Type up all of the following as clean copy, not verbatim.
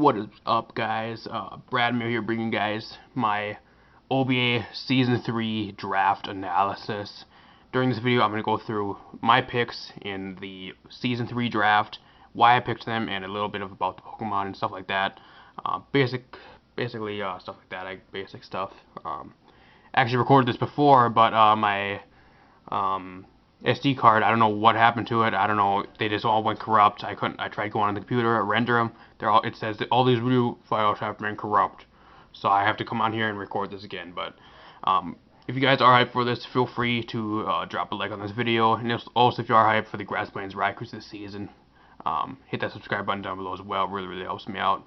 What is up, guys? Bradmere here, bringing you guys my OBA Season 3 draft analysis. During this video, I'm going to go through my picks in the Season 3 draft, why I picked them, and a little bit about the Pokemon and stuff like that. Basically stuff like that, basic stuff. Actually recorded this before, but my SD card, I don't know what happened to it. I don't know. They just all went corrupt. I tried going on the computer, render them. It says that all these video files have been corrupt. So I have to come on here and record this again. But if you guys are hyped for this, feel free to drop a like on this video. And also, if you are hyped for the Grass Plains Raikou this season, hit that subscribe button down below as well. It really helps me out.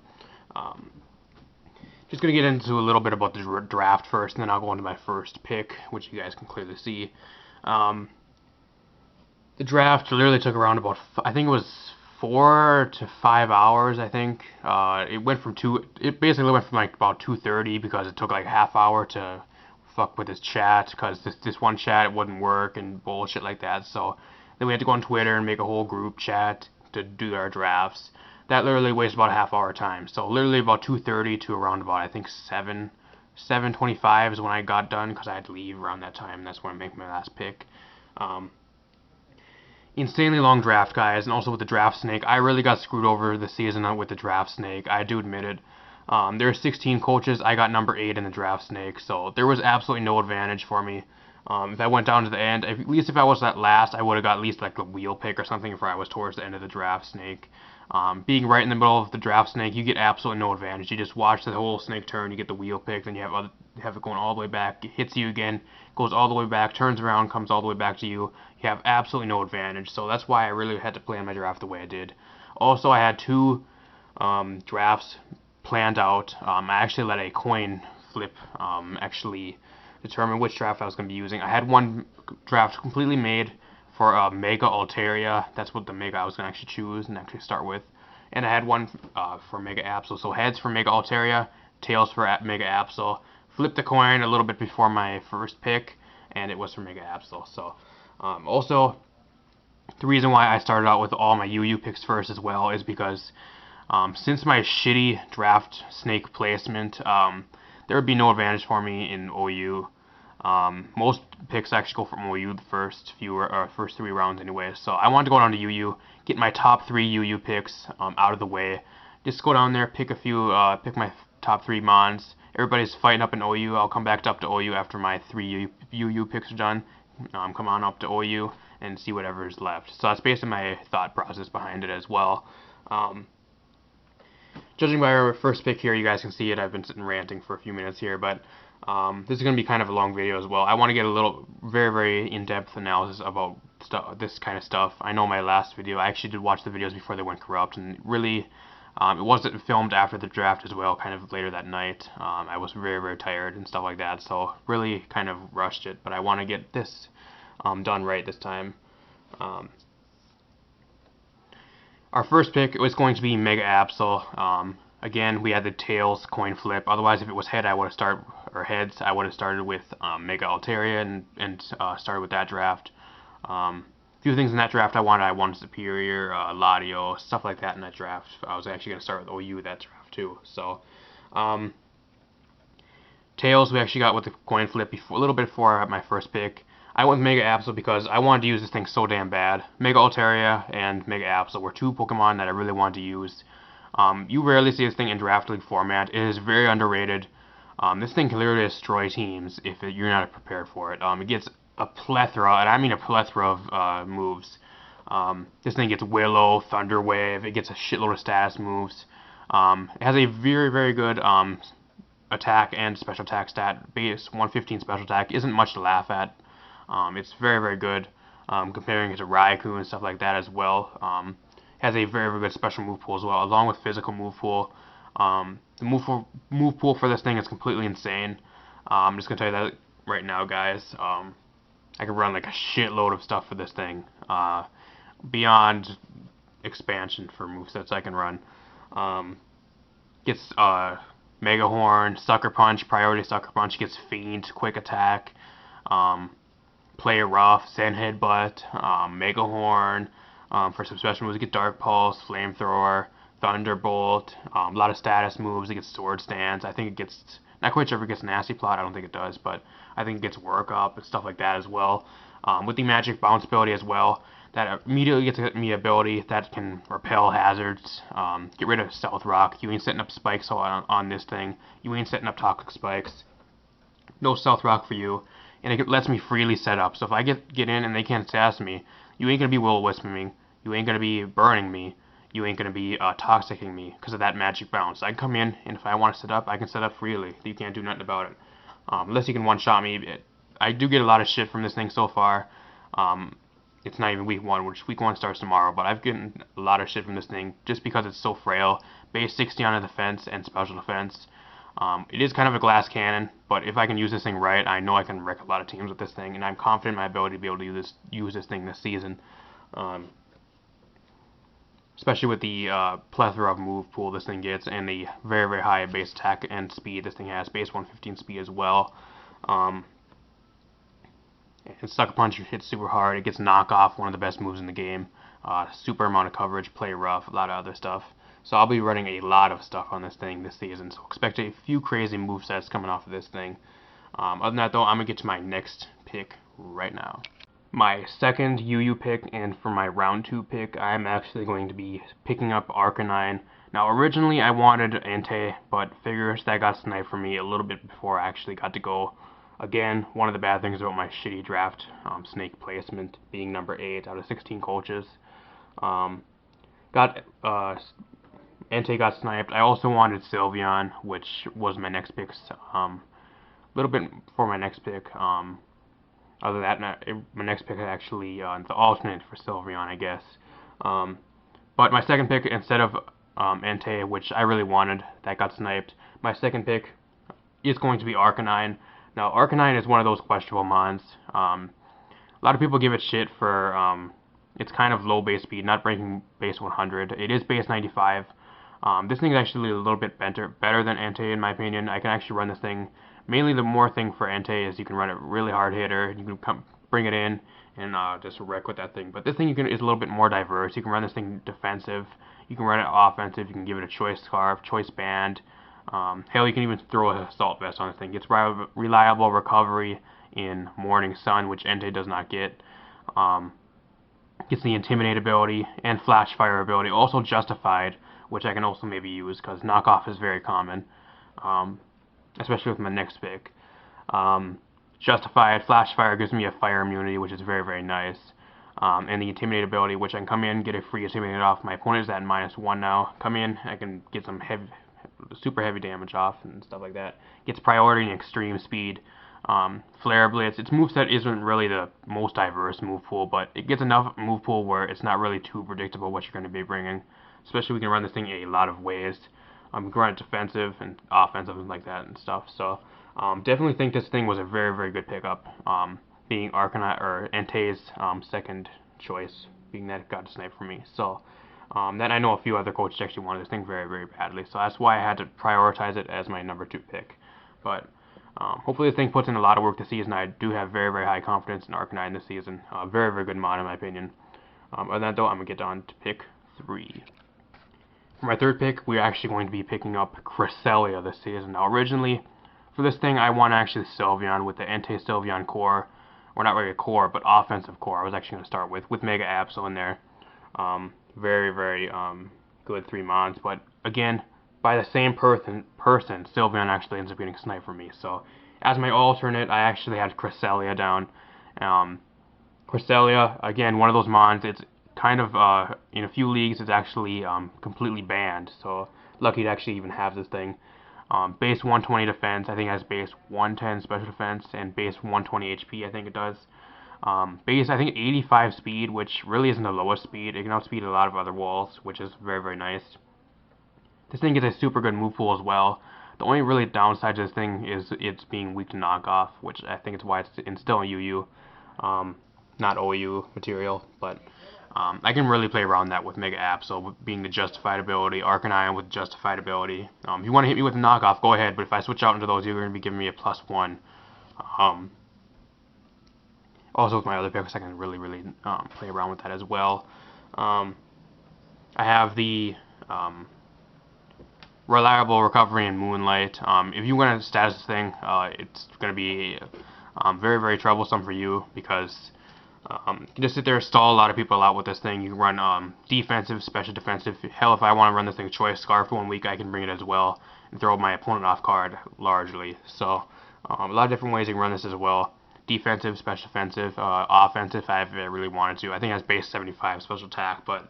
Just gonna get into a little bit about the draft first, and then I'll go into my first pick, which you guys can clearly see. The draft literally took around about, I think it was 4 to 5 hours. I think it basically went from like about 2:30 because it took like half hour to fuck with this chat, because this one chat, it wouldn't work and bullshit like that. So then we had to go on Twitter and make a whole group chat to do our drafts. That literally wasted about a half hour time. So literally about 2:30 to around about, I think 7:25 is when I got done, because I had to leave around that time. That's when I make my last pick. Insanely long draft, guys, and also with the draft snake, I really got screwed over this season with the draft snake. I do admit it. There are 16 coaches. I got number 8 in the draft snake, so there was absolutely no advantage for me. If I went down to the end, at least if I was at last, I would have got at least like a wheel pick or something if I was towards the end of the draft snake. Being right in the middle of the draft snake, you get absolutely no advantage. You just watch the whole snake turn, you get the wheel pick, then you have it going all the way back, it hits you again, goes all the way back, turns around, comes all the way back to you. You have absolutely no advantage, so that's why I really had to plan my draft the way I did. Also, I had 2 drafts planned out. I actually let a coin flip actually determine which draft I was going to be using. I had one draft completely made for Mega Altaria. That's what the Mega I was going to actually choose and actually start with. And I had one for Mega Absol. So heads for Mega Altaria, tails for Mega Absol. Flipped the coin a little bit before my first pick, and it was for Mega Absol. So also, the reason why I started out with all my UU picks first as well is because since my shitty draft snake placement, there would be no advantage for me in OU. Most picks actually go from OU the first 3 rounds anyway. So I wanted to go down to UU, get my top 3 UU picks out of the way. Just go down there, pick pick my top 3 Mons. Everybody's fighting up in OU. I'll come back up to OU after my 3 UU picks are done. Come on up to OU and see whatever is left. So that's basically my thought process behind it as well. Judging by our first pick here, you guys can see it. I've been sitting ranting for a few minutes here, but this is going to be kind of a long video as well. I want to get a little very in-depth analysis about this kind of stuff. I know my last video, I actually did watch the videos before they went corrupt, and really it wasn't filmed after the draft as well, kind of later that night. I was very tired and stuff like that, so really kind of rushed it, but I want to get this done right this time. Our first pick was going to be Mega Absol. Again, we had the tails coin flip. Otherwise, if it was heads, I would have started with Mega Altaria and started with that draft. A few things in that draft I wanted Superior, Ladio, stuff like that in that draft. I was actually going to start with OU that draft too. So, tails we actually got with the coin flip a little bit before my first pick. I went with Mega Absol because I wanted to use this thing so damn bad. Mega Altaria and Mega Absol were 2 Pokemon that I really wanted to use. You rarely see this thing in Draft League format. It is very underrated. This thing can literally destroy teams if you're not prepared for it. It gets a plethora, and I mean a plethora of moves. This thing gets Willow, Thunder Wave. It gets a shitload of status moves. It has a very good attack and special attack stat. Base 115 special attack isn't much to laugh at. It's very good, comparing it to Raikou and stuff like that as well. Has a very good special move pool as well, along with physical move pool. The move pool for this thing is completely insane. I'm just gonna tell you that right now, guys. I can run like a shitload of stuff for this thing, beyond expansion for movesets I can run. Gets Mega Horn, Sucker Punch, Priority Sucker Punch. Gets Fiend, Quick Attack. Play Rough, Zen Headbutt, Mega Horn. For some special moves, you get Dark Pulse, Flamethrower, Thunderbolt, a lot of status moves. It gets Sword Stance. I think it gets, not quite sure if it gets Nasty Plot. I don't think it does, but I think it gets Work Up and stuff like that as well. With the Magic Bounce ability as well, that immediately gets me ability that can repel hazards, get rid of Stealth Rock. You ain't setting up spikes on this thing. You ain't setting up Toxic Spikes. No Stealth Rock for you. And it lets me freely set up. So if I get in and they can't sass me, you ain't going to be Will-O-Wisping me. You ain't going to be burning me. You ain't going to be toxicing me because of that magic bounce. I can come in, and if I want to set up, I can set up freely. You can't do nothing about it. Unless you can one-shot me. I do get a lot of shit from this thing so far. It's not even week 1, which week 1 starts tomorrow, but I've gotten a lot of shit from this thing just because it's so frail. Base 60 on the defense and special defense. It is kind of a glass cannon, but if I can use this thing right, I know I can wreck a lot of teams with this thing, and I'm confident in my ability to be able to use this thing this season. Especially with the plethora of move pool this thing gets, and the very, very high base attack and speed this thing has. Base 115 speed as well. And Sucker Punch hits super hard. It gets Knock Off, one of the best moves in the game. Super amount of coverage, play rough, a lot of other stuff. So I'll be running a lot of stuff on this thing this season. So expect a few crazy movesets coming off of this thing. Other than that though, I'm going to get to my next pick right now. My second UU pick, and for my round 2 pick, I'm actually going to be picking up Arcanine. Now originally I wanted Entei, but figures that got sniped for me a little bit before I actually got to go. Again, one of the bad things about my shitty draft snake placement being number 8 out of 16 coaches. Entei got sniped. I also wanted Sylveon, which was my next pick. A little bit for my next pick. Other than that, my next pick is actually the alternate for Sylveon, I guess. But my second pick, instead of Entei, which I really wanted, that got sniped, my second pick is going to be Arcanine. Now, Arcanine is one of those questionable mons. A lot of people give it shit for it's kind of low base speed, not breaking base 100. It is base 95. This thing is actually a little bit better than Entei in my opinion. I can actually run this thing. Mainly the more thing for Entei is you can run it really hard hitter. You can bring it in and just wreck with that thing. But this thing is a little bit more diverse. You can run this thing defensive. You can run it offensive. You can give it a choice scarf, choice band. Hell, you can even throw an assault vest on this thing. It's reliable recovery in Morning Sun, which Entei does not get. Gets the Intimidate ability and Flash Fire ability. Also Justified, which I can also maybe use because knockoff is very common, especially with my next pick. Justified, Flash Fire gives me a fire immunity, which is very, very nice. And the Intimidate ability, which I can come in, get a free Intimidate off. My opponent is at -1 now. Come in, I can get some super heavy damage off and stuff like that. Gets priority and extreme speed. Flare Blitz, its moveset isn't really the most diverse move pool, but it gets enough move pool where it's not really too predictable what you're going to be bringing. Especially we can run this thing a lot of ways. We can run it defensive and offensive and like that and stuff. So definitely think this thing was a very, very good pickup. Being Arcanine or Entei's second choice, being that it got sniped for me. So then I know a few other coaches actually wanted this thing very, very badly. So that's why I had to prioritize it as my number 2 pick. But hopefully this thing puts in a lot of work this season. I do have very, very high confidence in Arcanine this season. Very, very good mod in my opinion. Other than that though, I'm going to get on to pick 3. For my third pick, we're actually going to be picking up Cresselia this season. Now originally, for this thing, I want actually Sylveon with the Entei Sylveon core. Or not really a core, but offensive core I was actually going to start with Mega Absol in there. Very, very good 3 mods. But again, by the same person, Sylveon actually ends up getting sniped for me. So as my alternate, I actually had Cresselia down. Cresselia, again, one of those mons. It's kind of, in a few leagues, it's actually completely banned. So lucky to actually even have this thing. Base 120 defense, I think it has base 110 special defense, and base 120 HP, I think it does. Base, I think 85 speed, which really isn't the lowest speed. It can outspeed a lot of other walls, which is very, very nice. This thing gets a super good move pool as well. The only really downside to this thing is it's being weak to knockoff, which I think is why it's still in UU, not OU material, but I can really play around that with Mega Absol, being the Justified ability, Arcanine with Justified ability. If you want to hit me with a knockoff, go ahead, but if I switch out into those, you're going to be giving me a +1. Also with my other picks, I can really, really play around with that as well. I have the reliable recovery and moonlight. If you want to status this thing, it's going to be very, very troublesome for you because you can just sit there, stall a lot of people out with this thing. You can run defensive, special defensive. Hell, if I want to run this thing choice scarf for 1 week, I can bring it as well and throw my opponent off card largely. So a lot of different ways you can run this as well. Defensive, special defensive, offensive if I really wanted to. I think that's base 75 special attack, but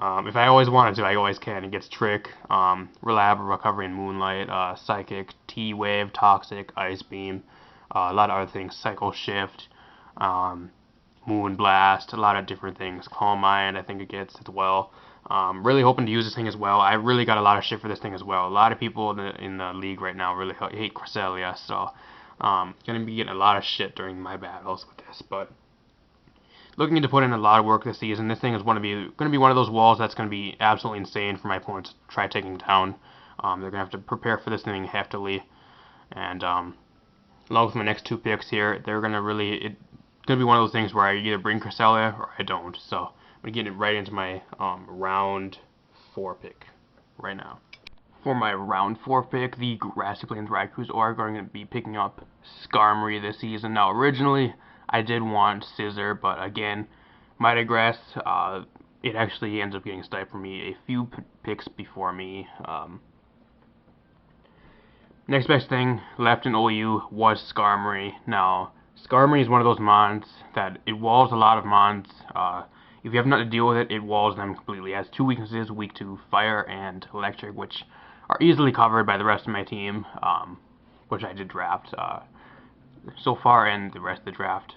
if I always wanted to, I always can. It gets trick, reliable recovery and moonlight, psychic, T-wave, toxic, ice beam, a lot of other things, cycle shift, moon blast, a lot of different things. Calm mind, I think it gets as well. Really hoping to use this thing as well. I really got a lot of shit for this thing as well. A lot of people in the league right now really hate Cresselia, so gonna be getting a lot of shit during my battles with this, but looking to put in a lot of work this season. This thing is going to be one of those walls that's going to be absolutely insane for my opponents to try taking down. They're going to have to prepare for this thing heftily, and along with my next 2 picks here, they're going to it's going to be one of those things where I either bring Cresselia or I don't. So I'm going to get it right into my round 4 pick right now. For my round 4 pick, the Grassy Plains Raikus are going to be picking up Skarmory this season. Now, originally, I did want Scissor, but again, Mighty Grass, it actually ends up getting sniped for me a few picks before me. Next best thing left in OU was Skarmory. Now, Skarmory is one of those mons that it walls a lot of mons. If you have nothing to deal with it, it walls them completely. It has 2 weaknesses, weak to fire and electric, which are easily covered by the rest of my team, which I did draft so far and the rest of the draft.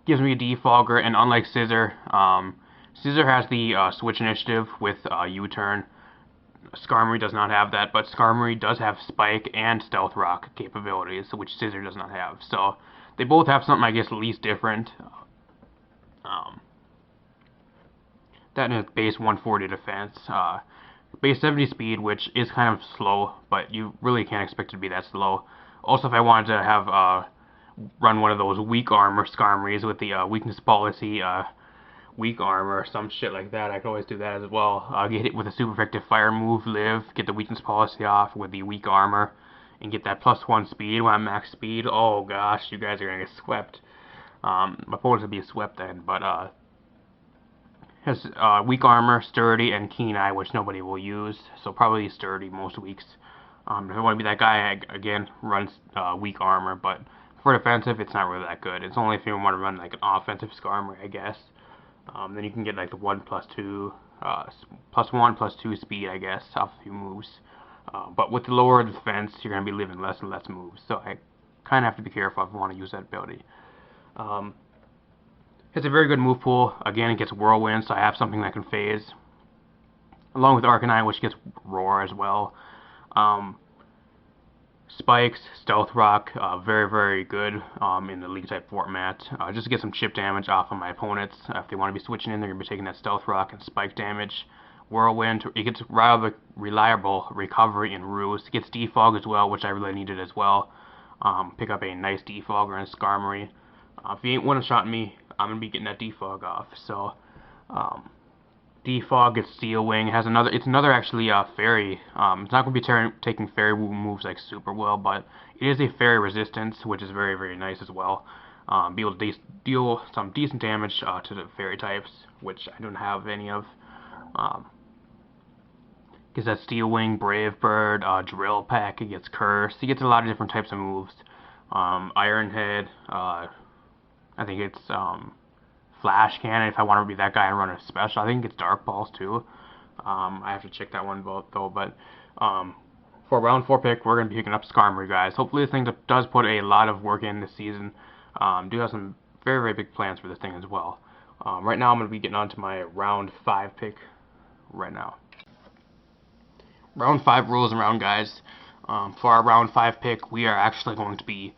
Gives me a defogger, and unlike Scissor, Scissor has the switch initiative with U-turn. Skarmory does not have that, but Skarmory does have Spike and Stealth Rock capabilities, which Scissor does not have. So they both have something, I guess, at least different. That is base 140 defense, base 70 speed, which is kind of slow, but you really can't expect it to be that slow. Also, if I wanted to have run one of those weak armor Skarmories with the weakness policy, weak armor, or some shit like that, I could always do that as well. Get hit with a super effective fire move, live, get the weakness policy off with the weak armor, and get that +1 speed when I'm max speed. Oh gosh, you guys are gonna get swept. My opponents would be swept then, but has weak armor, sturdy, and keen eye, which nobody will use, so probably sturdy most weeks. If I want to be that guy, again, runs weak armor, but for defensive, it's not really that good. It's only if you want to run like an offensive Skarmory, I guess. Then you can get like the 1+2, +1/+2 speed, I guess, off a few moves. But with the lower defense, you're going to be living less and less moves, so I kind of have to be careful if I want to use that ability. It's a very good move pool. Again, it gets Whirlwind, so I have something that can phase. Along with Arcanine, which gets Roar as well. Spikes, Stealth Rock, very, very good in the League type format. Just to get some chip damage off of my opponents. If they want to be switching in, they're going to be taking that Stealth Rock and Spike damage. Whirlwind, it gets reliable recovery and roost. It gets Defog as well, which I really needed as well. Pick up a nice Defogger and Skarmory. If you ain't one-shotting me, I'm going to be getting that Defog off. So, Defog gets Steel Wing. It's another actually fairy. It's not going to be taking fairy moves like super well, but it is a fairy resistance, which is very, very nice as well. Be able to deal some decent damage to the fairy types, which I don't have any of. Gets that Steel Wing, Brave Bird, Drill Peck. It gets Curse. It gets a lot of different types of moves. Iron Head. I think it's Flash Cannon if I want to be that guy and run a special. I think it's Dark Balls too. I have to check that one though. But for a round 4 pick, we're going to be picking up Skarmory, guys. Hopefully this thing does put a lot of work in this season. Do have some very, very big plans for this thing as well. Right now I'm going to be getting on to my round 5 pick right now. Round 5 rolls around, guys. For our round 5 pick, we are actually going to be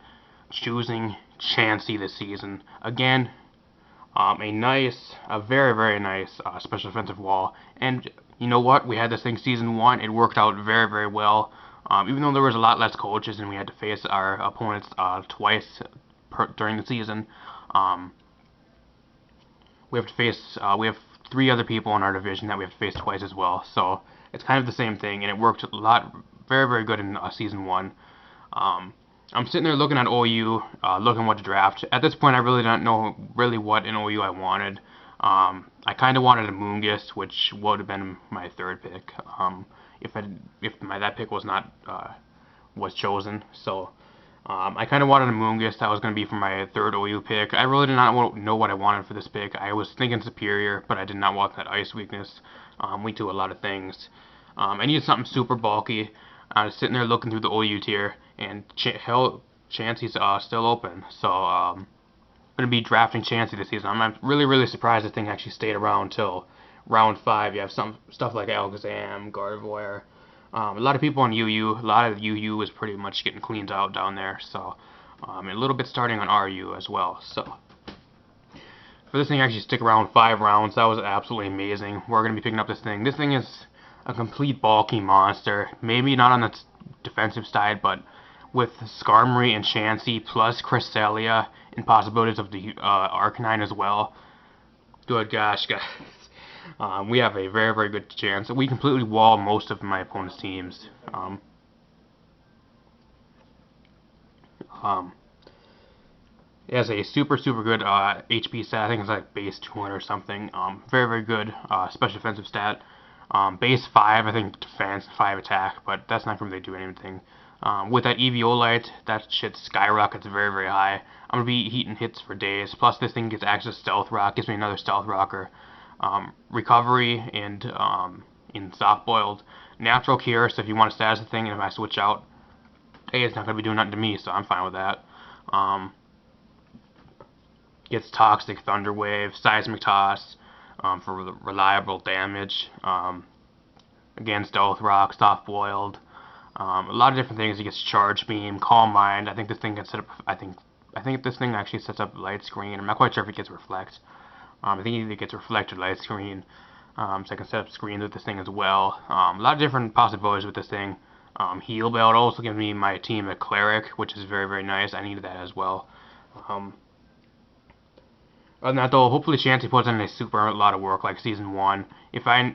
choosing Chansey this season. Again, a very, very nice special offensive wall. And you know what? We had this thing season 1. It worked out very, very well. Even though there was a lot less coaches and we had to face our opponents twice during the season. We have 3 other people in our division that we have to face twice as well. So it's kind of the same thing, and it worked a lot, very, very good in Season 1. I'm sitting there looking at OU, looking what to draft. At this point, I really don't know really what in OU I wanted. I kind of wanted a Moongus, which would have been my 3rd pick, if that pick was not was chosen. So I kind of wanted a Moongus. That was going to be for my 3rd OU pick. I really did not know what I wanted for this pick. I was thinking Superior, but I did not want that ice weakness. Weak to a lot of things. I needed something super bulky. I was sitting there looking through the OU tier, and Chansey's still open. So I'm going to be drafting Chansey this season. I'm really, really surprised this thing actually stayed around till round 5. You have some stuff like Alakazam, Gardevoir. A lot of people on UU. A lot of UU is pretty much getting cleaned out down there. So a little bit starting on RU as well. So for this thing actually stick around 5 rounds, that was absolutely amazing. We're going to be picking up this thing. This thing is a complete bulky monster. Maybe not on the defensive side, but with Skarmory and Chansey plus Cresselia and possibilities of the Arcanine as well. Good gosh, guys. We have a very, very good chance. We completely wall most of my opponent's teams. It has a super, super good HP stat. I think it's like base 200 or something. Very, very good special defensive stat. Base 5, I think defense, 5 attack, but that's not going to really do anything. With that Eviolite, that shit skyrockets very, very high. I'm going to be heating hits for days. Plus, this thing gets access to Stealth Rock, gives me another Stealth Rocker. Recovery and in Soft Boiled. Natural Cure, so if you want to status the thing, and if I switch out, hey, it's not going to be doing nothing to me, so I'm fine with that. Gets Toxic, Thunder Wave, Seismic Toss for reliable damage. Again, Stealth Rock, Soft Boiled. A lot of different things. It gets Charge Beam, Calm Mind. I think this thing can set up. I think this thing actually sets up Light Screen. I'm not quite sure if it gets Reflect. I think it gets Reflected Light Screen. So I can set up screens with this thing as well. A lot of different possibilities with this thing. Heal Belt also gives me my team a Cleric, which is very, very nice. I needed that as well. Other than that, though, hopefully Chansey puts in a lot of work like Season 1. If I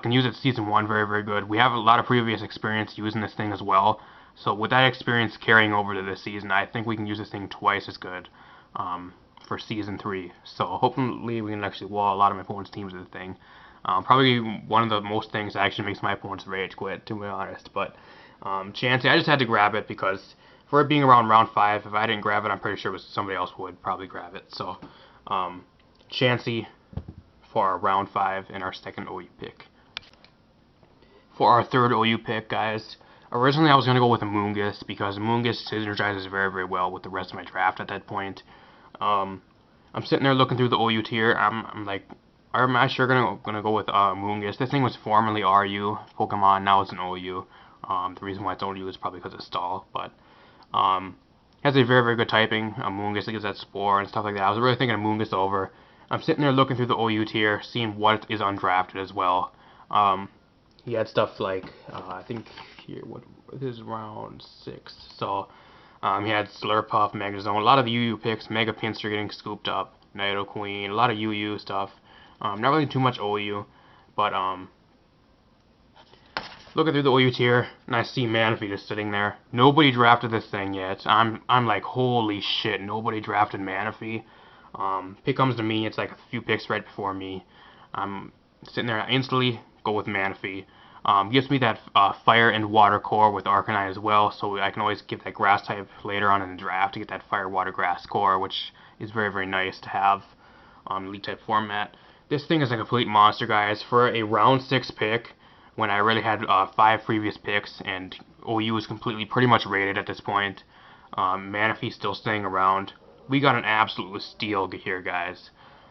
can use it Season 1, very, very good. We have a lot of previous experience using this thing as well. So with that experience carrying over to this season, I think we can use this thing twice as good for Season 3. So hopefully we can actually wall a lot of my opponent's teams with the thing. Probably one of the most things that actually makes my opponents rage quit, to be honest. But Chansey, I just had to grab it because for it being around round 5, if I didn't grab it, I'm pretty sure somebody else would probably grab it. So Chansey for our round 5 and our 2nd OU pick. For our 3rd OU pick, guys, originally I was going to go with a Moongus because Moongus synergizes very, very well with the rest of my draft at that point. I'm sitting there looking through the OU tier. I'm like, am I sure gonna go with Moongus? This thing was formerly RU Pokemon, now it's an OU. The reason why it's OU is probably because it's stall, but has a very, very good typing. Moongus, it gives that Spore and stuff like that. I was really thinking of Moongus over. I'm sitting there looking through the OU tier, seeing what is undrafted as well. He had stuff like, I think here, this is round 6. So, he had Slurpuff, Megazone, a lot of the UU picks, Mega Pinsir getting scooped up, Nidoqueen, a lot of UU stuff. Not really too much OU, but, looking through the OU tier, and I see Manaphy just sitting there. Nobody drafted this thing yet. I'm like, holy shit, nobody drafted Manaphy. Pick comes to me, it's like a few picks right before me. I'm sitting there, I instantly go with Manaphy. Gives me that Fire and Water core with Arcanine as well, so I can always get that Grass type later on in the draft to get that Fire, Water, Grass core, which is very, very nice to have on Elite type format. This thing is a complete monster, guys. For a round 6 pick, when I already had 5 previous picks, and OU was completely pretty much rated at this point, Manaphy still staying around, we got an absolute steal here, guys.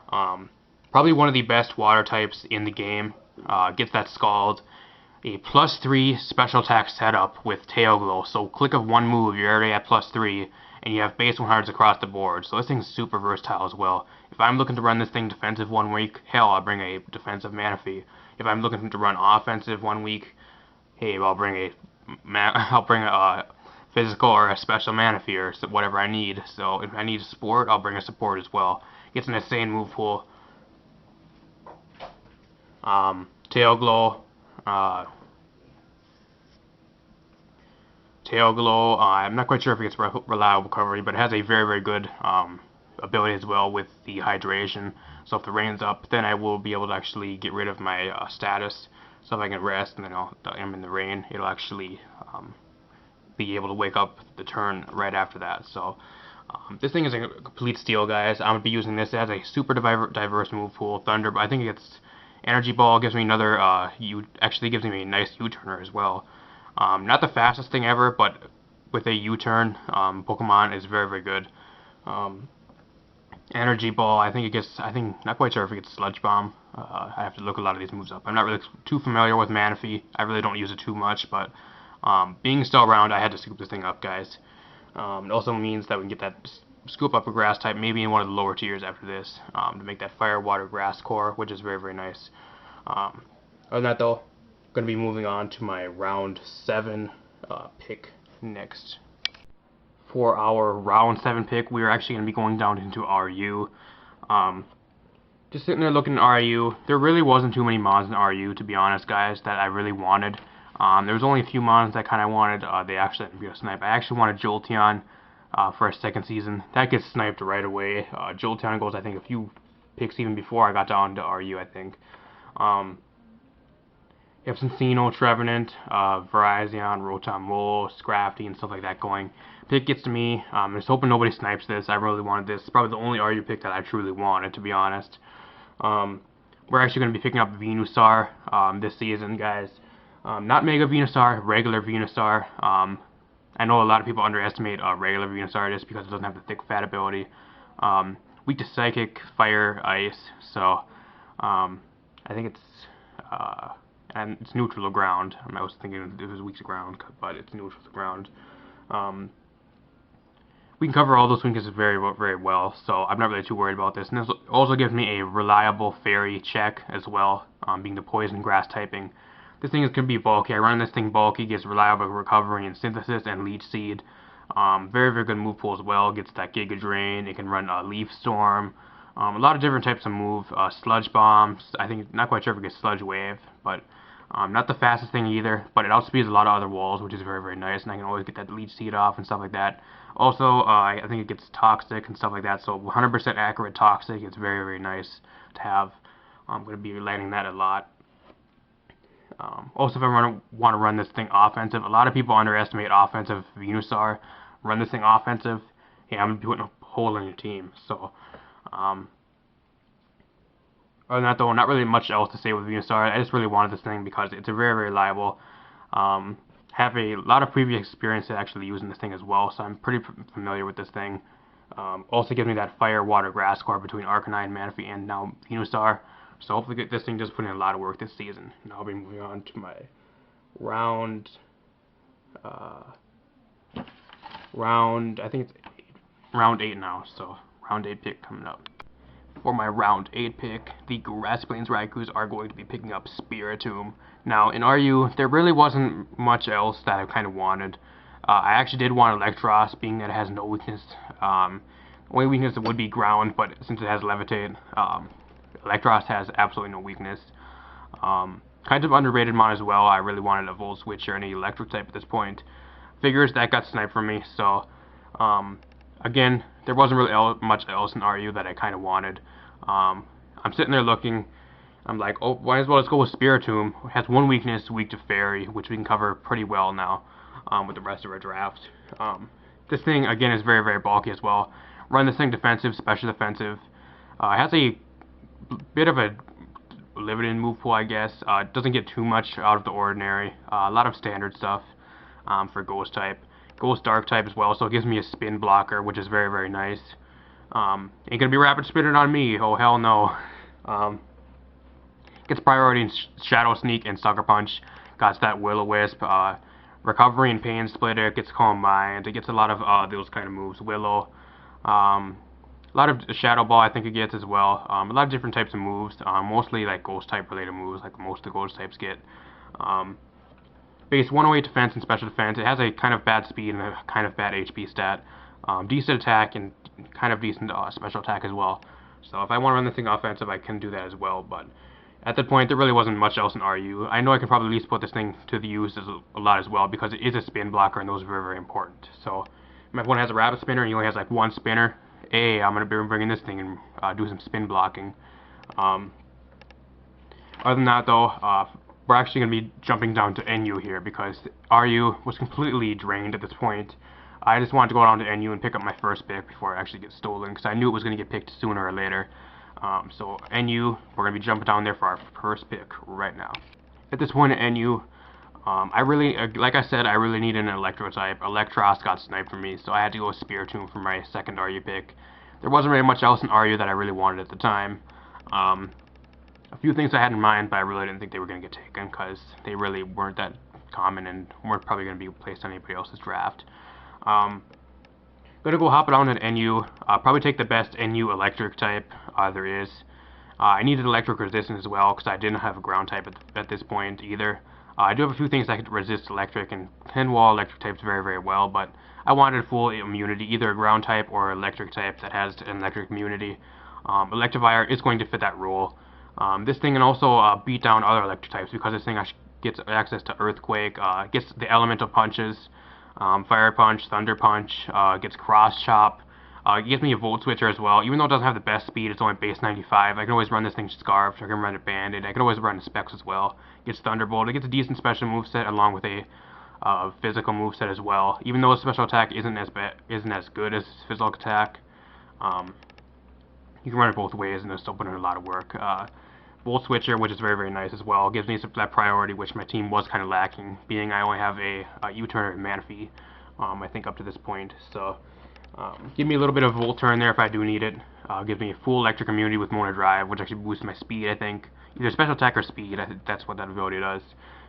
Probably one of the best water types in the game. Gets that Scald. A +3 special attack setup with Tail Glow. So click of one move, you're already at +3, and you have base 100s across the board. So this thing's super versatile as well. If I'm looking to run this thing defensive 1 week, hell, I'll bring a defensive Manaphy. If I'm looking to run offensive 1 week, hey, I'll bring a physical or a special Manaphy or whatever I need. So if I need a support, I'll bring a support as well. Gets an insane move pool. Tail Glow, I'm not quite sure if it gets reliable recovery, but it has a very, very good ability as well with the hydration. So if the rain's up, then I will be able to actually get rid of my status. So if I can rest and then I'm in the rain, it'll actually be able to wake up the turn right after that. So this thing is a complete steal, guys. I'm going to be using this. It has a super diverse move pool. Thunder, but I think it gets Energy Ball, gives me another, actually gives me a nice U-turner as well. Not the fastest thing ever, but with a U-turn, Pokemon is very, very good. Energy Ball, not quite sure if it gets Sludge Bomb. I have to look a lot of these moves up. I'm not really too familiar with Manaphy. I really don't use it too much, but being still around, I had to scoop this thing up, guys. It also means that we can get that scoop up a grass type, maybe in one of the lower tiers after this, to make that fire, water, grass core, which is very, very nice. Other than that, though, I'm going to be moving on to my round 7 pick next. For our round 7 pick, we are actually going to be going down into RU. Just sitting there looking at RU, there really wasn't too many mons in RU, to be honest, guys, that I really wanted. There was only a few mons that kind of wanted, they actually didn't be a snipe. I actually wanted Jolteon for a second season. That gets sniped right away. Jolteon goes, I think, a few picks even before I got down to RU, I think. You have Cinccino, Trevenant, Virizion, Rotom Mole, Scrafty, and stuff like that going. Pick gets to me. I'm just hoping nobody snipes this. I really wanted this. It's probably the only RU pick that I truly wanted, to be honest. We're actually going to be picking up Venusaur this season, guys. Not Mega Venusaur, regular Venusaur. I know a lot of people underestimate regular Venusaur just because it doesn't have the thick fat ability. Weak to Psychic, Fire, Ice. So I think and it's neutral to ground. I was thinking it was weak to ground, but it's neutral to ground. We can cover all those weaknesses very, very well, so I'm not really too worried about this. And this also gives me a reliable fairy check as well, being the poison grass typing. This thing is going to be bulky. I run this thing bulky, gets reliable recovery and synthesis and leech seed. Very, very good move pool as well. Gets that Giga Drain. It can run Leaf Storm. A lot of different types of move. Sludge Bombs. I think, not quite sure if it gets Sludge Wave, but not the fastest thing either. But it outspeeds a lot of other walls, which is very, very nice. And I can always get that leech seed off and stuff like that. Also, I think it gets Toxic and stuff like that. So 100% accurate Toxic. It's very, very nice to have. I'm going to be landing that a lot. Also, if I want to run this thing offensive, a lot of people underestimate offensive Venusaur. Run this thing offensive, yeah, I'm going to be putting a hole in your team. So, other than that, though, not really much else to say with Venusaur. I just really wanted this thing because it's a very, very reliable. Have a lot of previous experience at actually using this thing as well, so I'm pretty familiar with this thing. Also gives me that fire, water, grass core between Arcanine, Manaphy, and now Venusaur. So hopefully this thing does put in a lot of work this season. Now I'll be moving on to my round, I think it's round 8 now, so round 8 pick coming up. For my round 8 pick, the Grass Plains Raikus are going to be picking up Spiritomb. Now, in RU, there really wasn't much else that I kind of wanted. I actually did want Electros, being that it has no weakness. Only weakness would be ground, but since it has Levitate, Electros has absolutely no weakness. Kind of underrated mon as well. I really wanted a Volt Switch or any electric type at this point. Figures that got sniped from me, so again, there wasn't really much else in RU that I kind of wanted. I'm sitting there looking. I'm like, oh, might as well let's go with Spiritomb. It has one weakness, weak to Fairy, which we can cover pretty well now with the rest of our draft. This thing, again, is very, very bulky as well. Run this thing defensive, special defensive. It has a bit of a limited move pool, I guess. It doesn't get too much out of the ordinary. A lot of standard stuff for Ghost type. Ghost Dark type as well, so it gives me a spin blocker, which is very, very nice. Ain't gonna be rapid spinning on me, oh hell no. Gets priority in Shadow Sneak and Sucker Punch. Got that Will-O-Wisp. Recovery and Pain Splitter. Gets Calm Mind. It gets a lot of those kind of moves. Willow. A lot of Shadow Ball I think it gets as well. A lot of different types of moves. Mostly like Ghost type related moves, like most of the Ghost types get. Base 108 defense and special defense. It has a kind of bad speed and a kind of bad HP stat. Decent attack and kind of decent special attack as well. So if I want to run this thing offensive, I can do that as well. But At that point, there really wasn't much else in RU. I know I can probably at least put this thing to the use a lot as well, because it is a spin blocker, and those are very, very important. So, my opponent has a rabbit spinner, and he only has like one spinner. Hey, I'm going to be bringing this thing and do some spin blocking. Other than that, though, we're actually going to be jumping down to NU here, because RU was completely drained at this point. I just wanted to go down to NU and pick up my first pick before I actually get stolen, because I knew it was going to get picked sooner or later. So NU, we're going to be jumping down there for our first pick right now. At this point at NU, I really, like I said, I really needed an Electro type. Electros got sniped for me, so I had to go with Spiritomb for my second RU pick. There wasn't really much else in RU that I really wanted at the time. A few things I had in mind, but I really didn't think they were going to get taken, because they really weren't that common and weren't probably going to be placed on anybody else's draft. Gonna go hop it on at NU, probably take the best NU electric type there is. I needed electric resistance as well, because I didn't have a ground type at this point either. I do have a few things that could resist electric, and 10-wall electric types very, very well, but I wanted full immunity, either a ground type or electric type that has an electric immunity. Electivire is going to fit that role. This thing can also beat down other electric types, because this thing actually gets access to Earthquake, gets the elemental punches, Fire Punch, Thunder Punch, gets Cross Chop. It gives me a Volt Switcher as well. Even though it doesn't have the best speed, it's only base 95. I can always run this thing Scarf, I can run it Banded, I can always run Specs as well. It gets Thunderbolt, it gets a decent special moveset along with a physical moveset as well. Even though special attack isn't as good as physical attack, you can run it both ways and it'll still put in a lot of work. Volt Switcher, which is very, very nice as well, gives me that priority, which my team was kind of lacking, being I only have a U-turn and Manaphy, I think, up to this point. So, give me a little bit of Volt Turn there if I do need it. Gives me a full electric immunity with Mona Drive, which actually boosts my speed, I think. Either special attack or speed, I think that's what that ability does.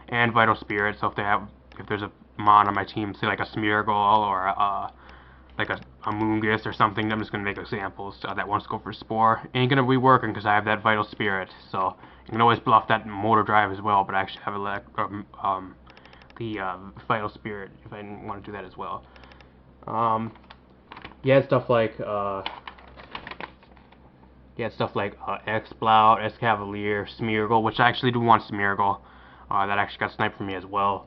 And Vital Spirit, so if there's a Mon on my team, say like a Smeargle or like a Moongus or something, I'm just going to make examples that wants to go for Spore. Ain't going to be working because I have that Vital Spirit, so you can always bluff that Motor Drive as well, but I actually have the Vital Spirit if I want to do that as well. Stuff like X-Blout, Escavalier, Smeargle, which I actually do want Smeargle. That actually got sniped for me as well.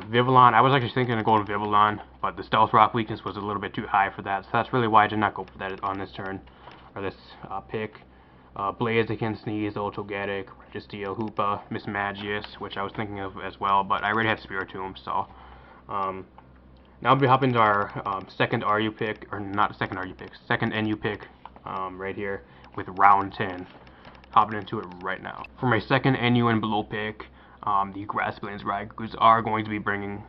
Vivillon, I was actually thinking of going Vivillon, but the Stealth Rock weakness was a little bit too high for that, so that's really why I did not go for that on this turn, or this pick. Blaziken, Sneeze, Ultogetic, Registeel, Hoopa, Mismagius, which I was thinking of as well, but I already had Spiritomb, so. Now we'll be hopping to our second RU pick, or not second RU pick, second NU pick, right here, with round 10. Hopping into it right now. For my second NU and below pick, the Grasslands Raigus are going to be bringing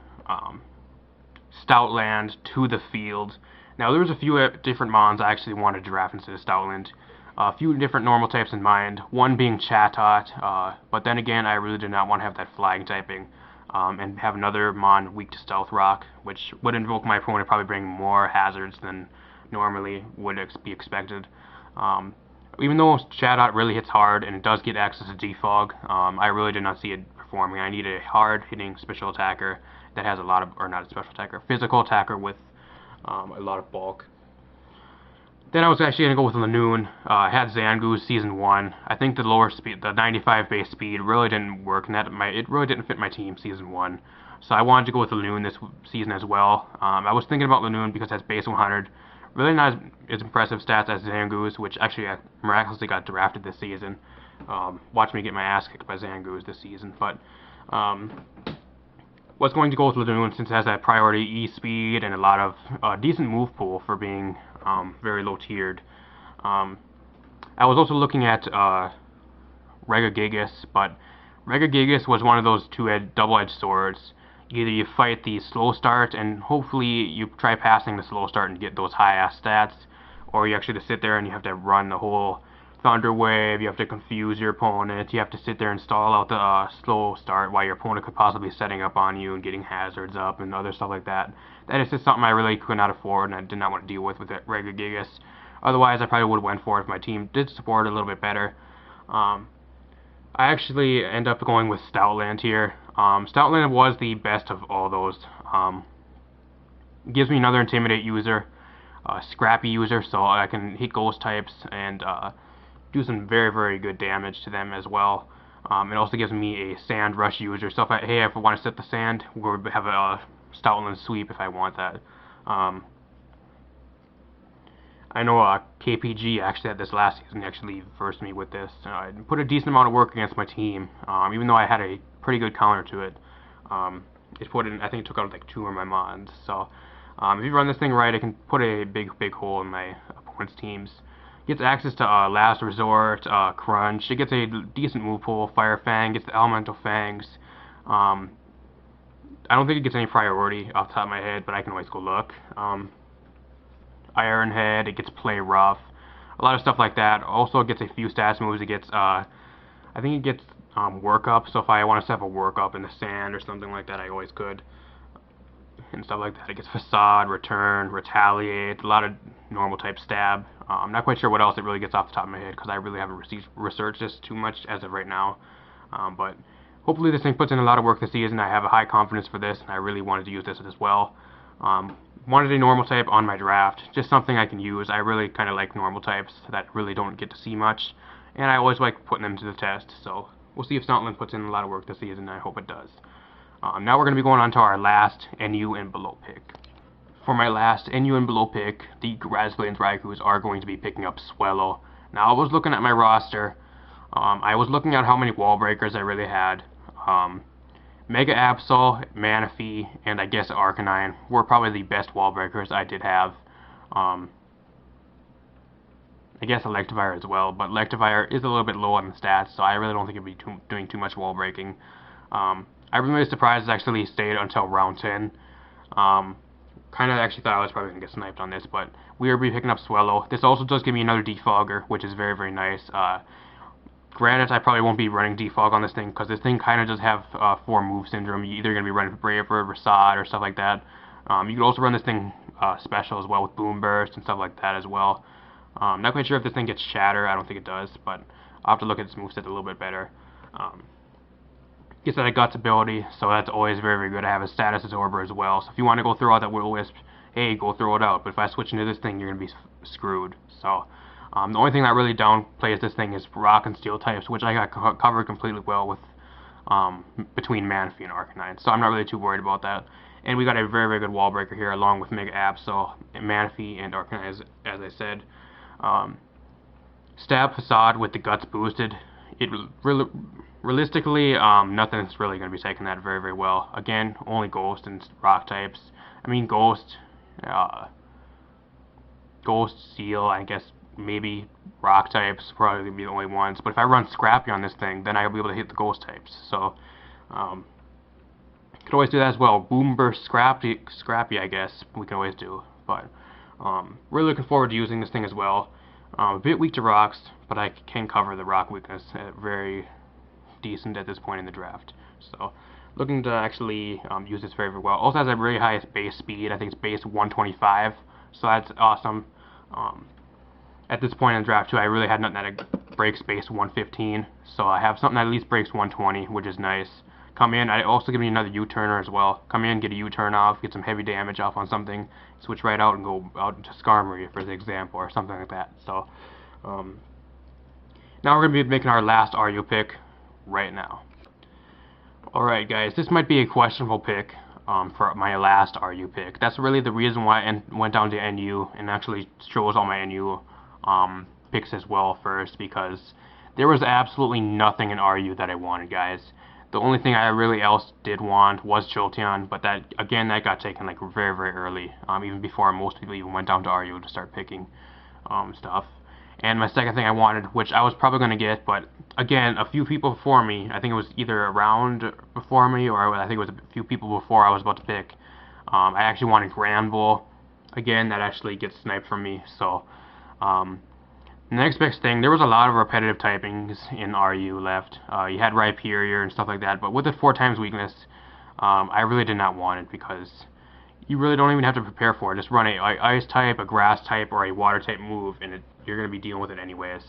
Stoutland to the field. Now, there's a few different Mons I actually wanted to draft instead of Stoutland. A few different normal types in mind, one being Chatot, but then again, I really did not want to have that flying typing, and have another Mon weak to Stealth Rock, which would invoke my opponent to probably bring more hazards than normally would be expected. Even though Chatot really hits hard and it does get access to Defog, I really did not see it performing. I needed a hard-hitting special attacker that has a lot of, or not a special attacker, physical attacker with a lot of bulk. Then I was actually going to go with Lanoon. I had Zangoose Season 1. I think the lower speed, the 95 base speed, really didn't work, and it really didn't fit my team Season 1. So I wanted to go with Lanoon this season as well. I was thinking about Lanoon because it has base 100. Really not as impressive stats as Zangoose, which actually miraculously got drafted this season. Watch me get my ass kicked by Zangoose this season, but was going to go with Lanoon since it has that priority E-speed and a lot of decent move pool for being very low tiered. I was also looking at Regigigas, but Regigigas was one of those double-edged swords. Either you fight the slow start and hopefully you try passing the slow start and get those high-ass stats, or you actually just sit there and you have to run the whole Thunder Wave, you have to confuse your opponent, you have to sit there and stall out the slow start while your opponent could possibly be setting up on you and getting hazards up and other stuff like that. That is just something I really could not afford and I did not want to deal with Regigigas. Otherwise, I probably would have went for it if my team did support it a little bit better. I actually end up going with Stoutland here. Stoutland was the best of all those. Gives me another Intimidate user, Scrappy user, so I can hit ghost types, and do some very, very good damage to them as well. It also gives me a sand rush user. So hey, if I want to set the sand, we'll have a Stoutland sweep if I want that. I know KPG actually at this last season actually versed me with this. Put a decent amount of work against my team, even though I had a pretty good counter to it. It put in, I think it took out like 2 of my mons. So if you run this thing right, it can put a big hole in my opponent's teams. Gets access to Last Resort, Crunch. It gets a decent move pool. Fire Fang gets the Elemental Fangs. I don't think it gets any priority off the top of my head, but I can always go look. Iron Head, it gets Play Rough. A lot of stuff like that. Also, it gets a few stats moves. It gets, I think it gets Work Up. So if I want to set up a Work Up in the sand or something like that, I always could. And stuff like that. It gets Facade, Return, Retaliate, a lot of normal type stab. I'm not quite sure what else it really gets off the top of my head because I really haven't researched this too much as of right now. But hopefully this thing puts in a lot of work this season. I have a high confidence for this, and I really wanted to use this as well. Wanted a normal type on my draft, just something I can use. I really kind of like normal types that really don't get to see much, and I always like putting them to the test. So we'll see if Stoutland puts in a lot of work this season, and I hope it does. Now we're going to be going on to our last NU and below pick. For my last NU and below pick, the Grasslands Raikus are going to be picking up Swellow. Now I was looking at my roster. I was looking at how many wall breakers I really had. Mega Absol, Manaphy, and I guess Arcanine were probably the best wall breakers I did have. I guess Electivire as well, but Electivire is a little bit low on the stats, so I really don't think it'd be doing too much wall breaking. I'm really surprised it actually stayed until round 10. Kind of actually thought I was probably going to get sniped on this, but we will be picking up Swellow. This also does give me another Defogger, which is very, very nice. Granted, I probably won't be running Defog on this thing, because this thing kind of does have 4 move syndrome. You're either going to be running Braver, Rasad, or stuff like that. You could also run this thing special as well with Boom Burst and stuff like that as well. Not quite sure if this thing gets Shatter. I don't think it does, but I'll have to look at its moveset a little bit better. Gets that Guts ability, so that's always very, very good. I have a Status Absorber as well, so if you want to go throw out that Will-O-Wisp, hey, go throw it out. But if I switch into this thing, you're going to be screwed. So the only thing that really downplays this thing is Rock and Steel types, which I got covered completely well with between Manaphy and Arcanine, so I'm not really too worried about that. And we got a very, very good wall breaker here, along with Mega Absol, Manaphy, and Arcanine, as I said. Stab Facade with the Guts boosted. It realistically, nothing's really going to be taking that very, very well. Again, only Ghost and Rock types. I mean, Ghost, Steel, I guess maybe Rock types probably going to be the only ones. But if I run Scrappy on this thing, then I'll be able to hit the Ghost types. So, could always do that as well. Boom Burst Scrappy, I guess we can always do. But really looking forward to using this thing as well. A bit weak to rocks, but I can cover the rock weakness very decent at this point in the draft. So looking to actually use this very, very well. Also has a very high base speed. I think it's base 125, so that's awesome. At this point in the draft too, I really had nothing that breaks base 115, so I have something that at least breaks 120, which is nice. Come in, I also give me another U-turner as well. Come in, get a U-turn off, get some heavy damage off on something, switch right out and go out into Skarmory for the example, or something like that. So, now we're going to be making our last RU pick right now. Alright guys, this might be a questionable pick for my last RU pick. That's really the reason why I went down to NU and actually chose all my NU picks as well first, because there was absolutely nothing in RU that I wanted, guys. The only thing I really else did want was Jolteon, but that, again, that got taken like very, very early, even before most people even went down to RU to start picking stuff. And my second thing I wanted, which I was probably going to get, but again, a few people before me, I think it was either around before me, or I think it was a few people before I was about to pick, I actually wanted Granbull. Again, that actually gets sniped from me, so the next best thing, there was a lot of repetitive typings in RU left. You had Rhyperior and stuff like that, but with the 4 times weakness, I really did not want it, because you really don't even have to prepare for it. Just run a Ice type, a Grass type, or a Water type move, and you're going to be dealing with it anyways.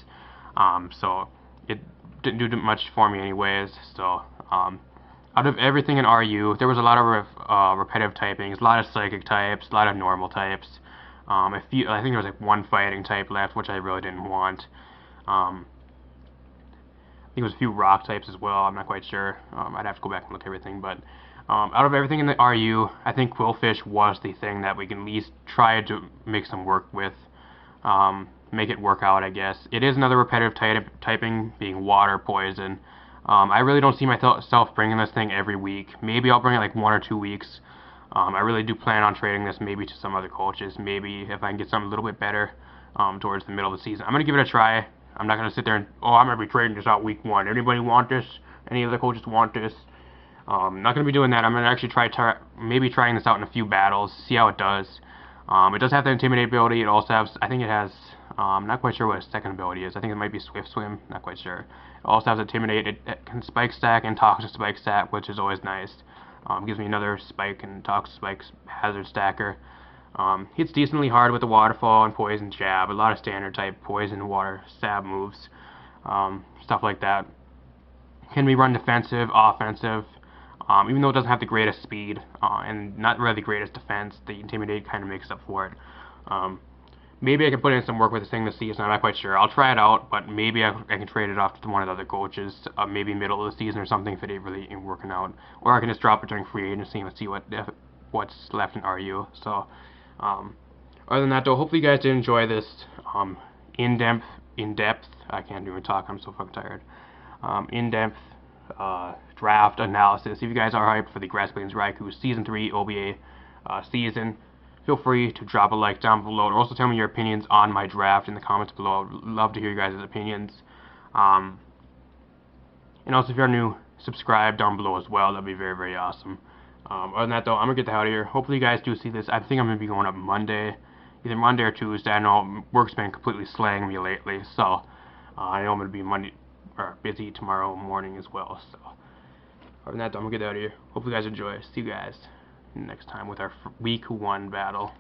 So it didn't do much for me anyways. So out of everything in RU, there was a lot of repetitive typings, a lot of Psychic types, a lot of normal types. I think there was like 1 fighting type left, which I really didn't want. think it was a few rock types as well. I'm not quite sure. I'd have to go back and look at everything, but out of everything in the RU, I think Qwilfish was the thing that we can at least try to make some work with. Make it work out, I guess. It is another repetitive typing, being water, poison. I really don't see myself bringing this thing every week. Maybe I'll bring it like 1 or 2 weeks. I really do plan on trading this maybe to some other coaches. Maybe if I can get something a little bit better towards the middle of the season. I'm going to give it a try. I'm not going to sit there and, I'm going to be trading this out week 1. Anybody want this? Any other coaches want this? Not going to be doing that. I'm going to actually maybe trying this out in a few battles, see how it does. It does have the Intimidate ability. It also has, I think it has, I'm not quite sure what its second ability is. I think it might be Swift Swim, not quite sure. It also has Intimidate. It can Spike Stack and Toxic Spike Stack, which is always nice. Gives me another Spike and Toxic Spike Hazard Stacker. Hits decently hard with the Waterfall and Poison Jab. A lot of standard type Poison, Water, Stab moves. Stuff like that. Can be run defensive, offensive. Even though it doesn't have the greatest speed and not really the greatest defense, the Intimidate kind of makes up for it. Maybe I can put in some work with this thing this season. I'm not quite sure. I'll try it out, but maybe I can trade it off to one of the other coaches, maybe middle of the season or something if it ain't really working out. Or I can just drop it during free agency and see what's left in RU. So, other than that, though, hopefully you guys did enjoy this in-depth. I can't even talk. I'm so fucking tired. In-depth draft analysis. If you guys are hyped for the Grass Plains Raikou Season 3 OBA season, feel free to drop a like down below, or also tell me your opinions on my draft in the comments below. I would love to hear you guys' opinions. And also, if you're new, subscribe down below as well. That'd be very, very awesome. Other than that, though, I'm gonna get the hell out of here. Hopefully, you guys do see this. I think I'm gonna be going up Monday, either Monday or Tuesday. I know work's been completely slaying me lately, so I know I'm gonna be busy tomorrow morning as well. So, other than that, though, I'm gonna get out of here. Hopefully, you guys enjoy. See you guys next time with our week 1 battle.